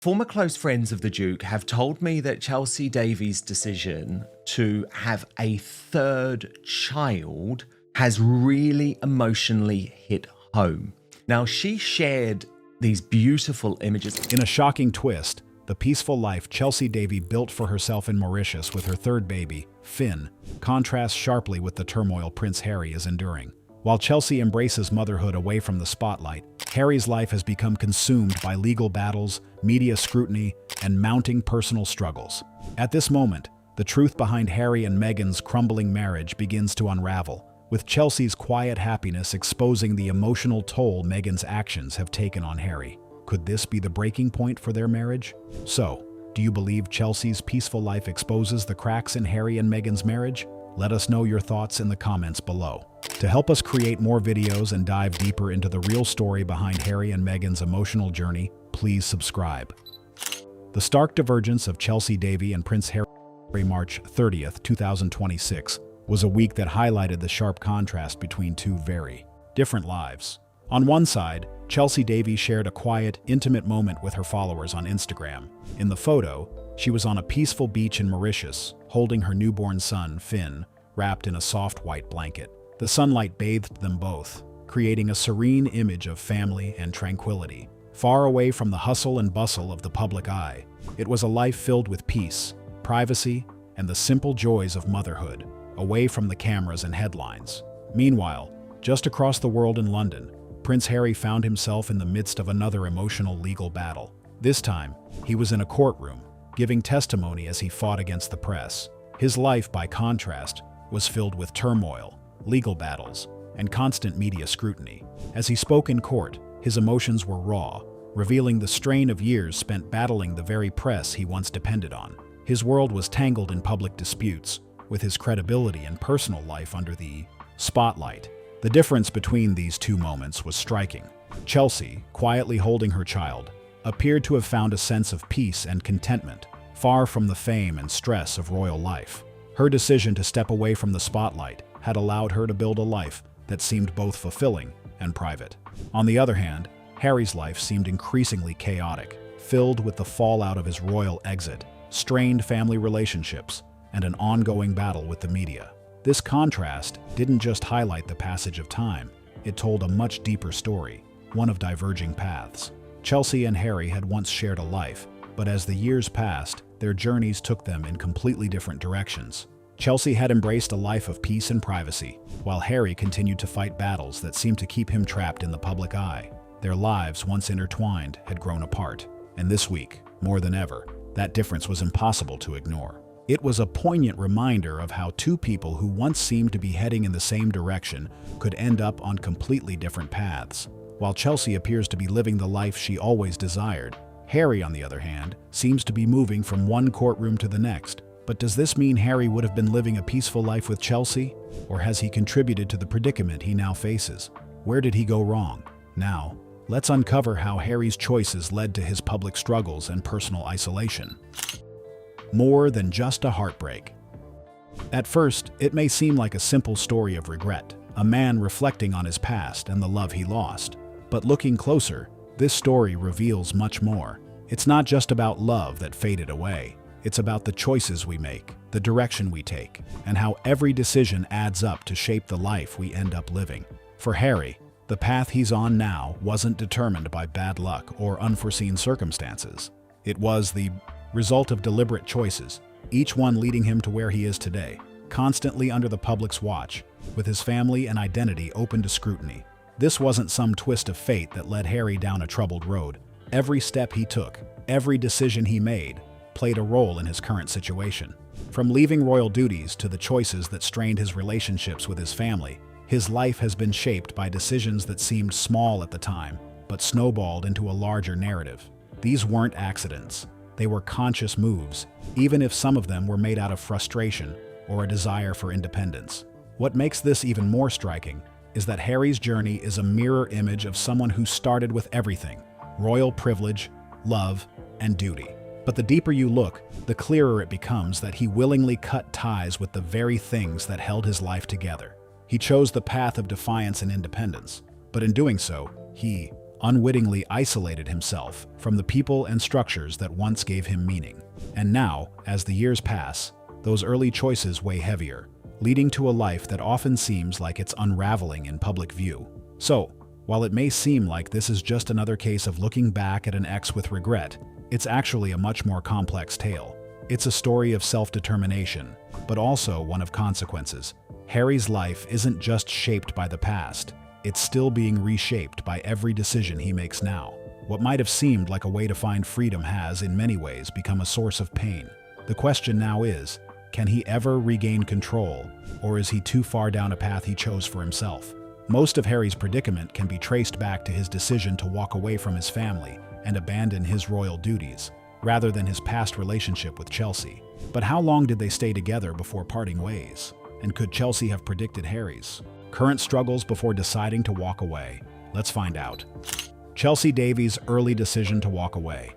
Former close friends of the Duke have told me that Chelsy Davy's decision to have a third child has really emotionally hit home. Now, she shared these beautiful images. In a shocking twist, the peaceful life Chelsy Davy built for herself in Mauritius with her third baby, Finn, contrasts sharply with the turmoil Prince Harry is enduring. While Chelsy embraces motherhood away from the spotlight, Harry's life has become consumed by legal battles, media scrutiny, and mounting personal struggles. At this moment, the truth behind Harry and Meghan's crumbling marriage begins to unravel, with Chelsy's quiet happiness exposing the emotional toll Meghan's actions have taken on Harry. Could this be the breaking point for their marriage? So, do you believe Chelsy's peaceful life exposes the cracks in Harry and Meghan's marriage? Let us know your thoughts in the comments below. To help us create more videos and dive deeper into the real story behind Harry and Meghan's emotional journey, please subscribe. The stark divergence of Chelsy Davy and Prince Harry March 30th, 2026 was a week that highlighted the sharp contrast between two very different lives. On one side, Chelsy Davy shared a quiet, intimate moment with her followers on Instagram. In the photo, she was on a peaceful beach in Mauritius, holding her newborn son, Finn, wrapped in a soft white blanket. The sunlight bathed them both, creating a serene image of family and tranquility. Far away from the hustle and bustle of the public eye, it was a life filled with peace, privacy, and the simple joys of motherhood, away from the cameras and headlines. Meanwhile, just across the world in London, Prince Harry found himself in the midst of another emotional legal battle. This time, he was in a courtroom, giving testimony as he fought against the press. His life, by contrast, was filled with turmoil, legal battles, and constant media scrutiny. As he spoke in court, his emotions were raw, revealing the strain of years spent battling the very press he once depended on. His world was tangled in public disputes, with his credibility and personal life under the spotlight. The difference between these two moments was striking. Chelsy, quietly holding her child, appeared to have found a sense of peace and contentment, far from the fame and stress of royal life. Her decision to step away from the spotlight had allowed her to build a life that seemed both fulfilling and private. On the other hand, Harry's life seemed increasingly chaotic, filled with the fallout of his royal exit, strained family relationships, and an ongoing battle with the media. This contrast didn't just highlight the passage of time, it told a much deeper story, one of diverging paths. Chelsy and Harry had once shared a life, but as the years passed, their journeys took them in completely different directions. Chelsy had embraced a life of peace and privacy, while Harry continued to fight battles that seemed to keep him trapped in the public eye. Their lives, once intertwined, had grown apart, and this week, more than ever, that difference was impossible to ignore. It was a poignant reminder of how two people who once seemed to be heading in the same direction could end up on completely different paths. While Chelsy appears to be living the life she always desired, Harry, on the other hand, seems to be moving from one courtroom to the next. But does this mean Harry would have been living a peaceful life with Chelsy? Or has he contributed to the predicament he now faces? Where did he go wrong? Now, let's uncover how Harry's choices led to his public struggles and personal isolation. More than just a heartbreak. At first, it may seem like a simple story of regret, a man reflecting on his past and the love he lost. But looking closer, this story reveals much more. It's not just about love that faded away. It's about the choices we make, the direction we take, and how every decision adds up to shape the life we end up living. For Harry, the path he's on now wasn't determined by bad luck or unforeseen circumstances. It was the result of deliberate choices, each one leading him to where he is today, constantly under the public's watch, with his family and identity open to scrutiny. This wasn't some twist of fate that led Harry down a troubled road. Every step he took, every decision he made, played a role in his current situation. From leaving royal duties to the choices that strained his relationships with his family, his life has been shaped by decisions that seemed small at the time, but snowballed into a larger narrative. These weren't accidents. They were conscious moves, even if some of them were made out of frustration or a desire for independence. What makes this even more striking is that Harry's journey is a mirror image of someone who started with everything: royal privilege, love, and duty. But the deeper you look, the clearer it becomes that he willingly cut ties with the very things that held his life together. He chose the path of defiance and independence, but in doing so, he unwittingly isolated himself from the people and structures that once gave him meaning. And now, as the years pass, those early choices weigh heavier, leading to a life that often seems like it's unraveling in public view. So, while it may seem like this is just another case of looking back at an ex with regret, it's actually a much more complex tale. It's a story of self-determination, but also one of consequences. Harry's life isn't just shaped by the past, it's still being reshaped by every decision he makes now. What might have seemed like a way to find freedom has, in many ways, become a source of pain. The question now is, can he ever regain control, or is he too far down a path he chose for himself? Most of Harry's predicament can be traced back to his decision to walk away from his family and abandon his royal duties, rather than his past relationship with Chelsy. But how long did they stay together before parting ways? And could Chelsy have predicted Harry's current struggles before deciding to walk away? Let's find out. Chelsy Davy's early decision to walk away.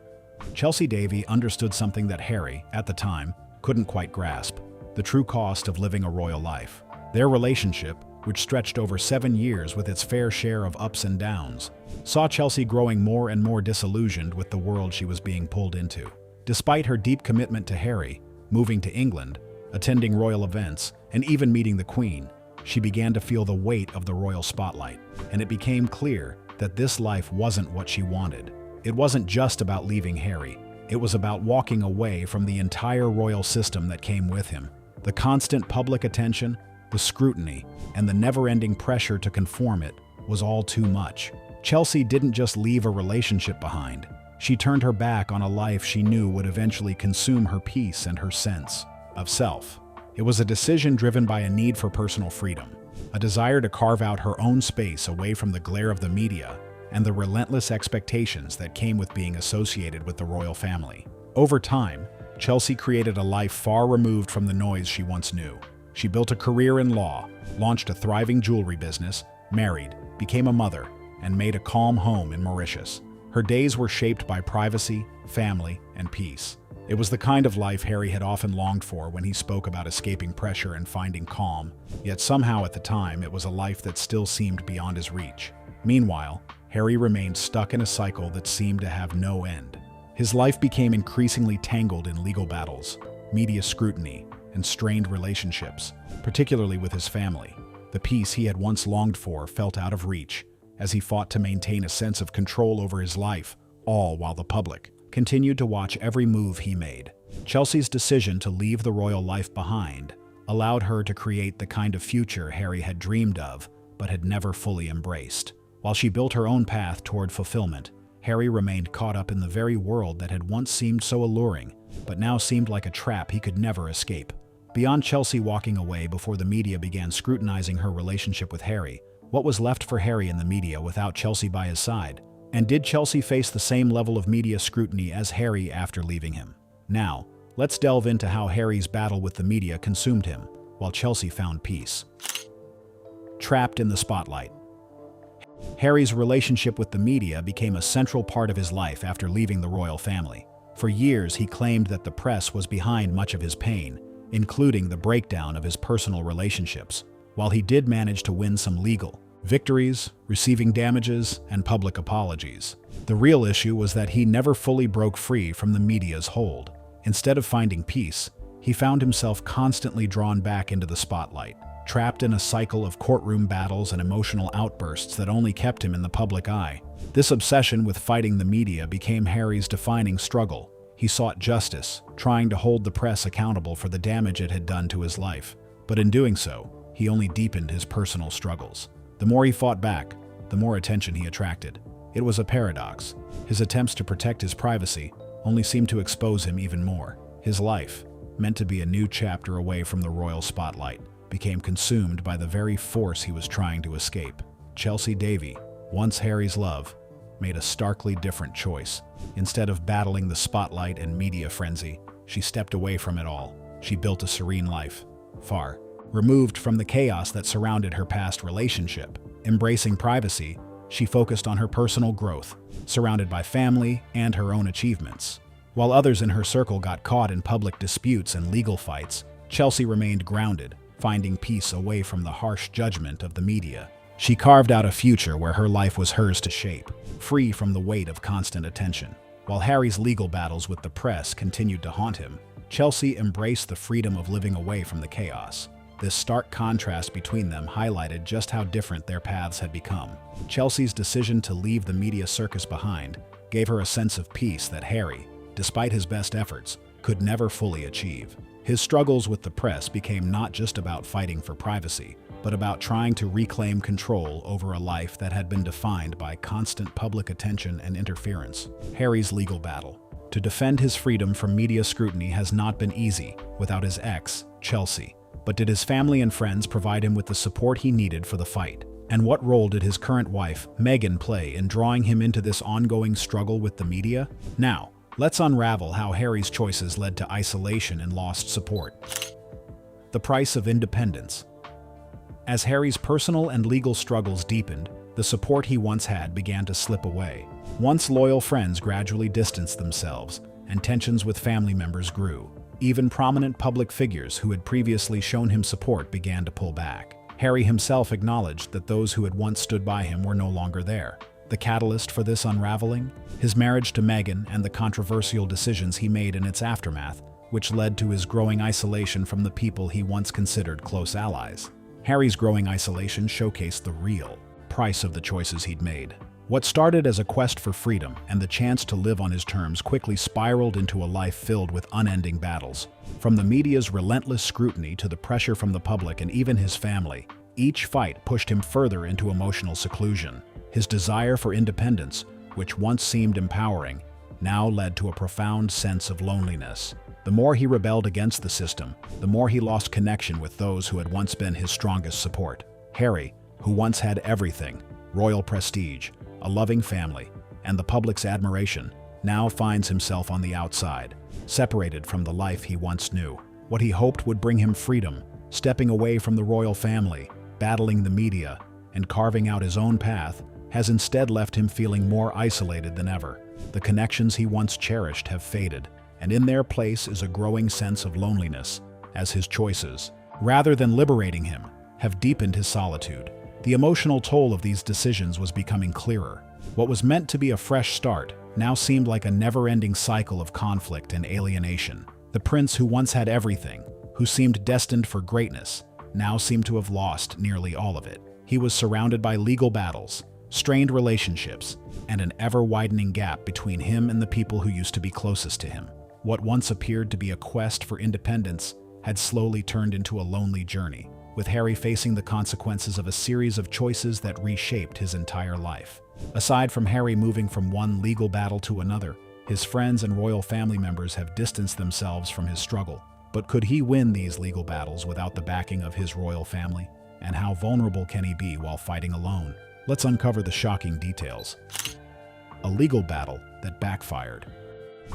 Chelsy Davy understood something that Harry, at the time, couldn't quite grasp: the true cost of living a royal life. Their relationship, which stretched over 7 years with its fair share of ups and downs, saw Chelsy growing more and more disillusioned with the world she was being pulled into. Despite her deep commitment to Harry, moving to England, attending royal events, and even meeting the Queen, she began to feel the weight of the royal spotlight, and it became clear that this life wasn't what she wanted. It wasn't just about leaving Harry, it was about walking away from the entire royal system that came with him. The constant public attention, the scrutiny, and the never-ending pressure to conform it was all too much. Chelsy didn't just leave a relationship behind. She turned her back on a life she knew would eventually consume her peace and her sense of self. It was a decision driven by a need for personal freedom, a desire to carve out her own space away from the glare of the media and the relentless expectations that came with being associated with the royal family. Over time, Chelsy created a life far removed from the noise she once knew. She built a career in law, launched a thriving jewelry business, married, became a mother, and made a calm home in Mauritius. Her days were shaped by privacy, family, and peace. It was the kind of life Harry had often longed for when he spoke about escaping pressure and finding calm, yet somehow at the time it was a life that still seemed beyond his reach. Meanwhile, Harry remained stuck in a cycle that seemed to have no end. His life became increasingly tangled in legal battles, media scrutiny, and strained relationships, particularly with his family. The peace he had once longed for felt out of reach as he fought to maintain a sense of control over his life, all while the public continued to watch every move he made. Chelsy's decision to leave the royal life behind allowed her to create the kind of future Harry had dreamed of but had never fully embraced. While she built her own path toward fulfillment, Harry remained caught up in the very world that had once seemed so alluring, but now seemed like a trap he could never escape. Beyond Chelsy walking away before the media began scrutinizing her relationship with Harry, what was left for Harry in the media without Chelsy by his side? And did Chelsy face the same level of media scrutiny as Harry after leaving him? Now, let's delve into how Harry's battle with the media consumed him, while Chelsy found peace. Trapped in the spotlight. Harry's relationship with the media became a central part of his life after leaving the royal family. For years, he claimed that the press was behind much of his pain, including the breakdown of his personal relationships. While he did manage to win some legal victories, receiving damages, and public apologies, the real issue was that he never fully broke free from the media's hold. Instead of finding peace, he found himself constantly drawn back into the spotlight, trapped in a cycle of courtroom battles and emotional outbursts that only kept him in the public eye. This obsession with fighting the media became Harry's defining struggle. He sought justice, trying to hold the press accountable for the damage it had done to his life. But in doing so, he only deepened his personal struggles. The more he fought back, the more attention he attracted. It was a paradox. His attempts to protect his privacy only seemed to expose him even more. His life, meant to be a new chapter away from the royal spotlight, became consumed by the very force he was trying to escape. Chelsy Davy, once Harry's love, made a starkly different choice. Instead of battling the spotlight and media frenzy, she stepped away from it all. She built a serene life, far removed from the chaos that surrounded her past relationship. Embracing privacy, she focused on her personal growth, surrounded by family and her own achievements. While others in her circle got caught in public disputes and legal fights, Chelsy remained grounded, finding peace away from the harsh judgment of the media. She carved out a future where her life was hers to shape, free from the weight of constant attention. While Harry's legal battles with the press continued to haunt him, Chelsy embraced the freedom of living away from the chaos. This stark contrast between them highlighted just how different their paths had become. Chelsy's decision to leave the media circus behind gave her a sense of peace that Harry, despite his best efforts, could never fully achieve. His struggles with the press became not just about fighting for privacy, but about trying to reclaim control over a life that had been defined by constant public attention and interference. Harry's legal battle to defend his freedom from media scrutiny has not been easy without his ex, Chelsy. But did his family and friends provide him with the support he needed for the fight? And what role did his current wife, Meghan, play in drawing him into this ongoing struggle with the media? Now, let's unravel how Harry's choices led to isolation and lost support. The price of independence. As Harry's personal and legal struggles deepened, the support he once had began to slip away. Once loyal friends gradually distanced themselves, and tensions with family members grew. Even prominent public figures who had previously shown him support began to pull back. Harry himself acknowledged that those who had once stood by him were no longer there. The catalyst for this unraveling? His marriage to Meghan and the controversial decisions he made in its aftermath, which led to his growing isolation from the people he once considered close allies. Harry's growing isolation showcased the real price of the choices he'd made. What started as a quest for freedom and the chance to live on his terms quickly spiraled into a life filled with unending battles. From the media's relentless scrutiny to the pressure from the public and even his family, each fight pushed him further into emotional seclusion. His desire for independence, which once seemed empowering, now led to a profound sense of loneliness. The more he rebelled against the system, the more he lost connection with those who had once been his strongest support. Harry, who once had everything, royal prestige, a loving family, and the public's admiration, now finds himself on the outside, separated from the life he once knew. What he hoped would bring him freedom, stepping away from the royal family, battling the media, and carving out his own path, has instead left him feeling more isolated than ever. The connections he once cherished have faded, and in their place is a growing sense of loneliness, as his choices, rather than liberating him, have deepened his solitude. The emotional toll of these decisions was becoming clearer. What was meant to be a fresh start now seemed like a never-ending cycle of conflict and alienation. The prince who once had everything, who seemed destined for greatness, now seemed to have lost nearly all of it. He was surrounded by legal battles, strained relationships, and an ever-widening gap between him and the people who used to be closest to him. What once appeared to be a quest for independence had slowly turned into a lonely journey, with Harry facing the consequences of a series of choices that reshaped his entire life. Aside from Harry moving from one legal battle to another, his friends and royal family members have distanced themselves from his struggle. But could he win these legal battles without the backing of his royal family? And how vulnerable can he be while fighting alone? Let's uncover the shocking details. A legal battle that backfired.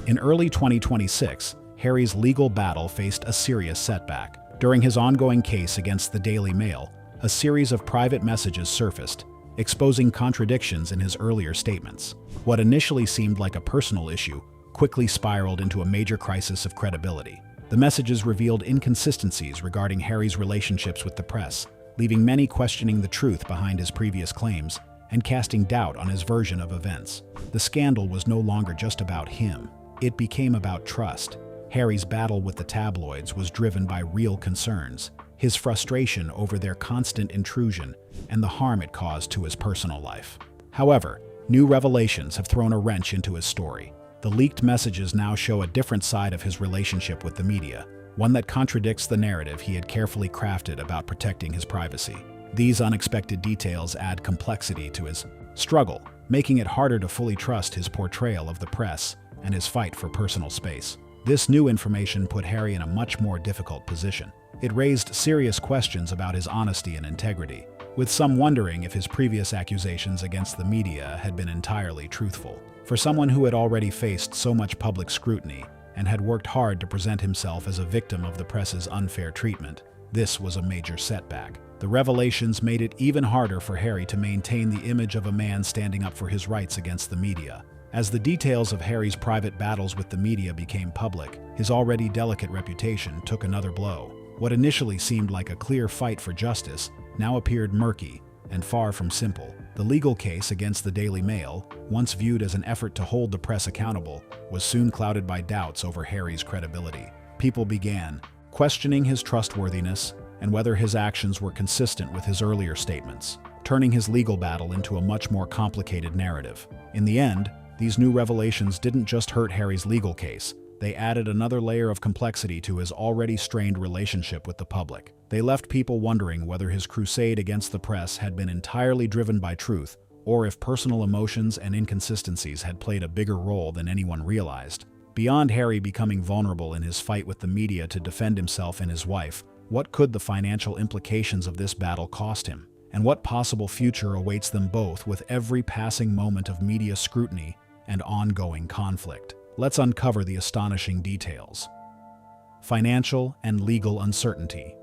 In early 2026, Harry's legal battle faced a serious setback. During his ongoing case against the Daily Mail, a series of private messages surfaced, exposing contradictions in his earlier statements. What initially seemed like a personal issue quickly spiraled into a major crisis of credibility. The messages revealed inconsistencies regarding Harry's relationships with the press, leaving many questioning the truth behind his previous claims and casting doubt on his version of events. The scandal was no longer just about him. It became about trust. Harry's battle with the tabloids was driven by real concerns, his frustration over their constant intrusion, and the harm it caused to his personal life. However, new revelations have thrown a wrench into his story. The leaked messages now show a different side of his relationship with the media, one that contradicts the narrative he had carefully crafted about protecting his privacy. These unexpected details add complexity to his struggle, making it harder to fully trust his portrayal of the press and his fight for personal space. This new information put Harry in a much more difficult position. It raised serious questions about his honesty and integrity, with some wondering if his previous accusations against the media had been entirely truthful. For someone who had already faced so much public scrutiny and had worked hard to present himself as a victim of the press's unfair treatment, this was a major setback. The revelations made it even harder for Harry to maintain the image of a man standing up for his rights against the media. As the details of Harry's private battles with the media became public, his already delicate reputation took another blow. What initially seemed like a clear fight for justice now appeared murky, and far from simple. The legal case against the Daily Mail, once viewed as an effort to hold the press accountable, was soon clouded by doubts over Harry's credibility. People began questioning his trustworthiness and whether his actions were consistent with his earlier statements, turning his legal battle into a much more complicated narrative. In the end, these new revelations didn't just hurt Harry's legal case, they added another layer of complexity to his already strained relationship with the public. They left people wondering whether his crusade against the press had been entirely driven by truth, or if personal emotions and inconsistencies had played a bigger role than anyone realized. Beyond Harry becoming vulnerable in his fight with the media to defend himself and his wife, what could the financial implications of this battle cost him? And what possible future awaits them both with every passing moment of media scrutiny and ongoing conflict? Let's uncover the astonishing details. Financial and legal uncertainty.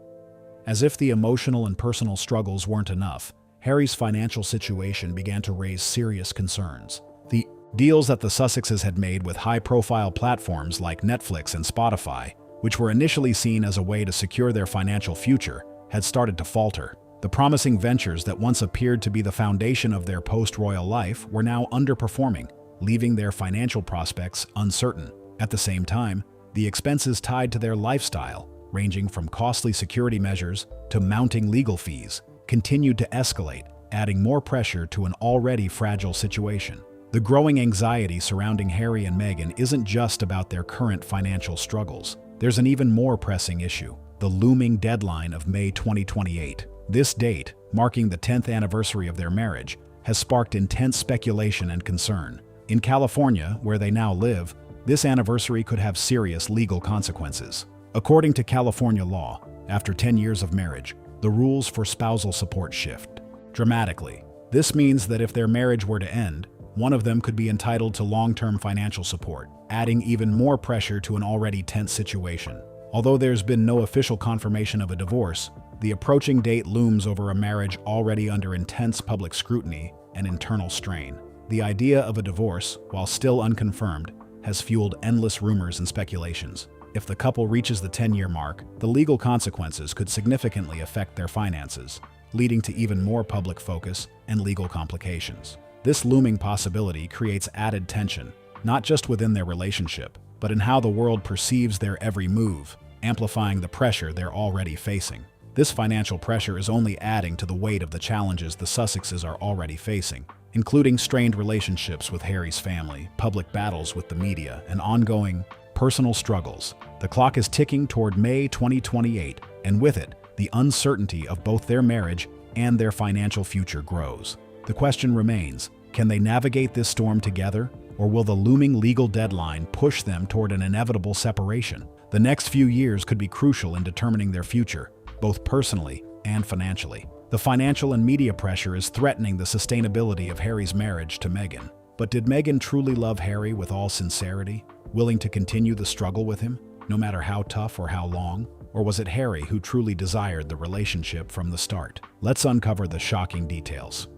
As if the emotional and personal struggles weren't enough, Harry's financial situation began to raise serious concerns. The deals that the Sussexes had made with high-profile platforms like Netflix and Spotify, which were initially seen as a way to secure their financial future, had started to falter. The promising ventures that once appeared to be the foundation of their post-royal life were now underperforming, leaving their financial prospects uncertain. At the same time, the expenses tied to their lifestyle, ranging from costly security measures to mounting legal fees, continued to escalate, adding more pressure to an already fragile situation. The growing anxiety surrounding Harry and Meghan isn't just about their current financial struggles. There's an even more pressing issue: the looming deadline of May 2028. This date, marking the 10th anniversary of their marriage, has sparked intense speculation and concern. In California, where they now live, this anniversary could have serious legal consequences. According to California law, after 10 years of marriage, the rules for spousal support shift dramatically. This means that if their marriage were to end, one of them could be entitled to long-term financial support, adding even more pressure to an already tense situation. Although there's been no official confirmation of a divorce, the approaching date looms over a marriage already under intense public scrutiny and internal strain. The idea of a divorce, while still unconfirmed, has fueled endless rumors and speculations. If the couple reaches the 10-year mark, the legal consequences could significantly affect their finances, leading to even more public focus and legal complications. This looming possibility creates added tension, not just within their relationship, but in how the world perceives their every move, amplifying the pressure they're already facing. This financial pressure is only adding to the weight of the challenges the Sussexes are already facing, including strained relationships with Harry's family, public battles with the media, and ongoing personal struggles. The clock is ticking toward May 2028, and with it, the uncertainty of both their marriage and their financial future grows. The question remains, can they navigate this storm together, or will the looming legal deadline push them toward an inevitable separation? The next few years could be crucial in determining their future, both personally and financially. The financial and media pressure is threatening the sustainability of Harry's marriage to Meghan. But did Meghan truly love Harry with all sincerity, willing to continue the struggle with him, no matter how tough or how long? Or was it Harry who truly desired the relationship from the start? Let's uncover the shocking details.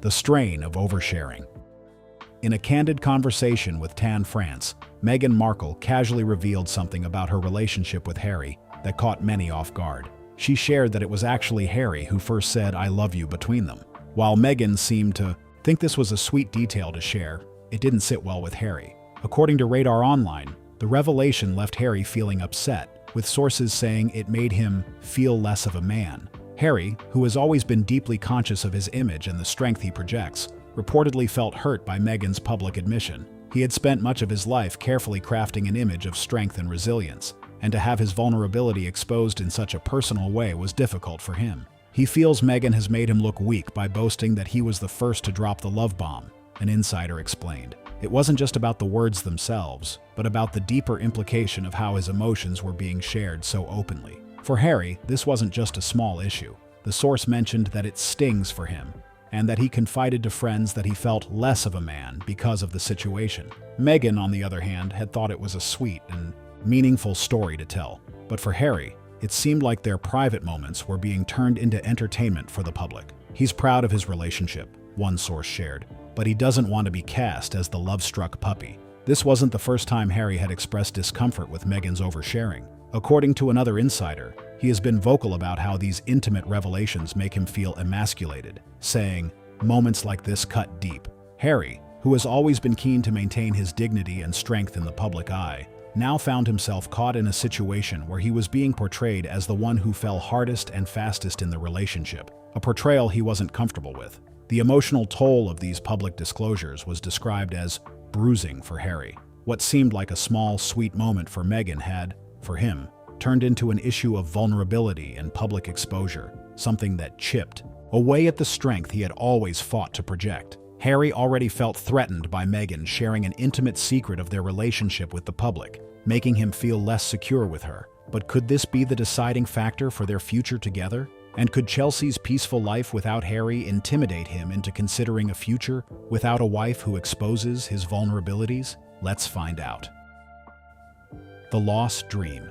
The strain of oversharing. In a candid conversation with Tan France, Meghan Markle casually revealed something about her relationship with Harry that caught many off guard. She shared that it was actually Harry who first said "I love you" between them. While Meghan seemed to think this was a sweet detail to share, it didn't sit well with Harry. According to Radar Online, the revelation left Harry feeling upset, with sources saying it made him feel less of a man. Harry, who has always been deeply conscious of his image and the strength he projects, reportedly felt hurt by Meghan's public admission. He had spent much of his life carefully crafting an image of strength and resilience, and to have his vulnerability exposed in such a personal way was difficult for him. He feels Meghan has made him look weak by boasting that he was the first to drop the love bomb, an insider explained. It wasn't just about the words themselves, but about the deeper implication of how his emotions were being shared so openly. For Harry, this wasn't just a small issue. The source mentioned that it stings for him, and that he confided to friends that he felt less of a man because of the situation. Meghan, on the other hand, had thought it was a sweet and meaningful story to tell. But for Harry, it seemed like their private moments were being turned into entertainment for the public. He's proud of his relationship, one source shared, but he doesn't want to be cast as the love-struck puppy. This wasn't the first time Harry had expressed discomfort with Meghan's oversharing. According to another insider, he has been vocal about how these intimate revelations make him feel emasculated, saying, "Moments like this cut deep." Harry, who has always been keen to maintain his dignity and strength in the public eye, now found himself caught in a situation where he was being portrayed as the one who fell hardest and fastest in the relationship, a portrayal he wasn't comfortable with. The emotional toll of these public disclosures was described as bruising for Harry. What seemed like a small, sweet moment for Meghan had, for him, turned into an issue of vulnerability and public exposure, something that chipped away at the strength he had always fought to project. Harry already felt threatened by Meghan sharing an intimate secret of their relationship with the public, making him feel less secure with her. But could this be the deciding factor for their future together? And could Chelsy's peaceful life without Harry intimidate him into considering a future without a wife who exposes his vulnerabilities? Let's find out. The lost dream.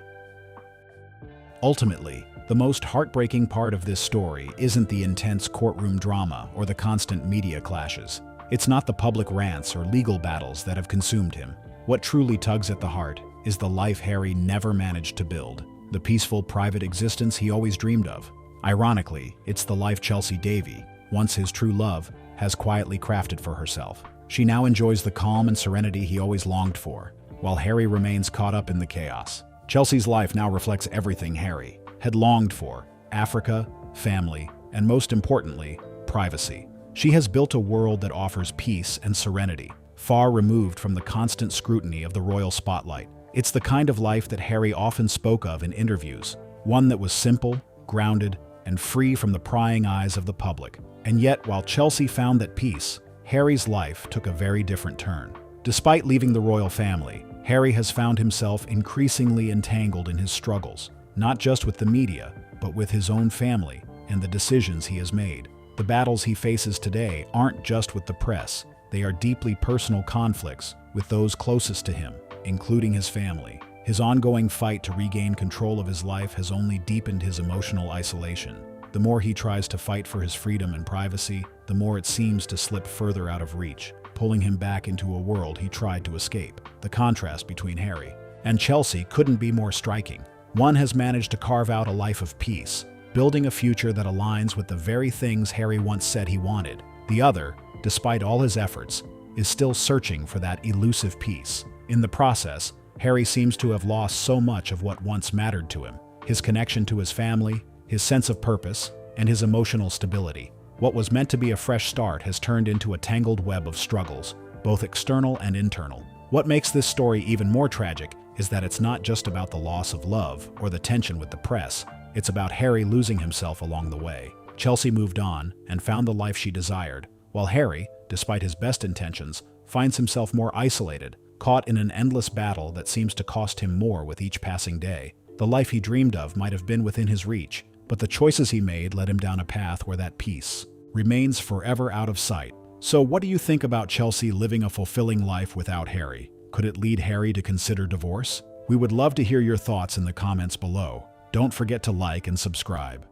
Ultimately, the most heartbreaking part of this story isn't the intense courtroom drama or the constant media clashes. It's not the public rants or legal battles that have consumed him. What truly tugs at the heart is the life Harry never managed to build, the peaceful private existence he always dreamed of. Ironically, it's the life Chelsy Davy, once his true love, has quietly crafted for herself. She now enjoys the calm and serenity he always longed for, while Harry remains caught up in the chaos. Chelsy's life now reflects everything Harry had longed for: Africa, family, and most importantly, privacy. She has built a world that offers peace and serenity, far removed from the constant scrutiny of the royal spotlight. It's the kind of life that Harry often spoke of in interviews, one that was simple, grounded, and free from the prying eyes of the public. And yet, while Chelsy found that peace, Harry's life took a very different turn. Despite leaving the royal family, Harry has found himself increasingly entangled in his struggles, not just with the media, but with his own family and the decisions he has made. The battles he faces today aren't just with the press, they are deeply personal conflicts with those closest to him, including his family. His ongoing fight to regain control of his life has only deepened his emotional isolation. The more he tries to fight for his freedom and privacy, the more it seems to slip further out of reach, pulling him back into a world he tried to escape. The contrast between Harry and Chelsy couldn't be more striking. One has managed to carve out a life of peace, building a future that aligns with the very things Harry once said he wanted. The other, despite all his efforts, is still searching for that elusive peace. In the process, Harry seems to have lost so much of what once mattered to him: his connection to his family, his sense of purpose, and his emotional stability. What was meant to be a fresh start has turned into a tangled web of struggles, both external and internal. What makes this story even more tragic is that it's not just about the loss of love or the tension with the press. It's about Harry losing himself along the way. Chelsy moved on and found the life she desired, while Harry, despite his best intentions, finds himself more isolated, caught in an endless battle that seems to cost him more with each passing day. The life he dreamed of might have been within his reach, but the choices he made led him down a path where that peace remains forever out of sight. So what do you think about Chelsy living a fulfilling life without Harry? Could it lead Harry to consider divorce? We would love to hear your thoughts in the comments below. Don't forget to like and subscribe.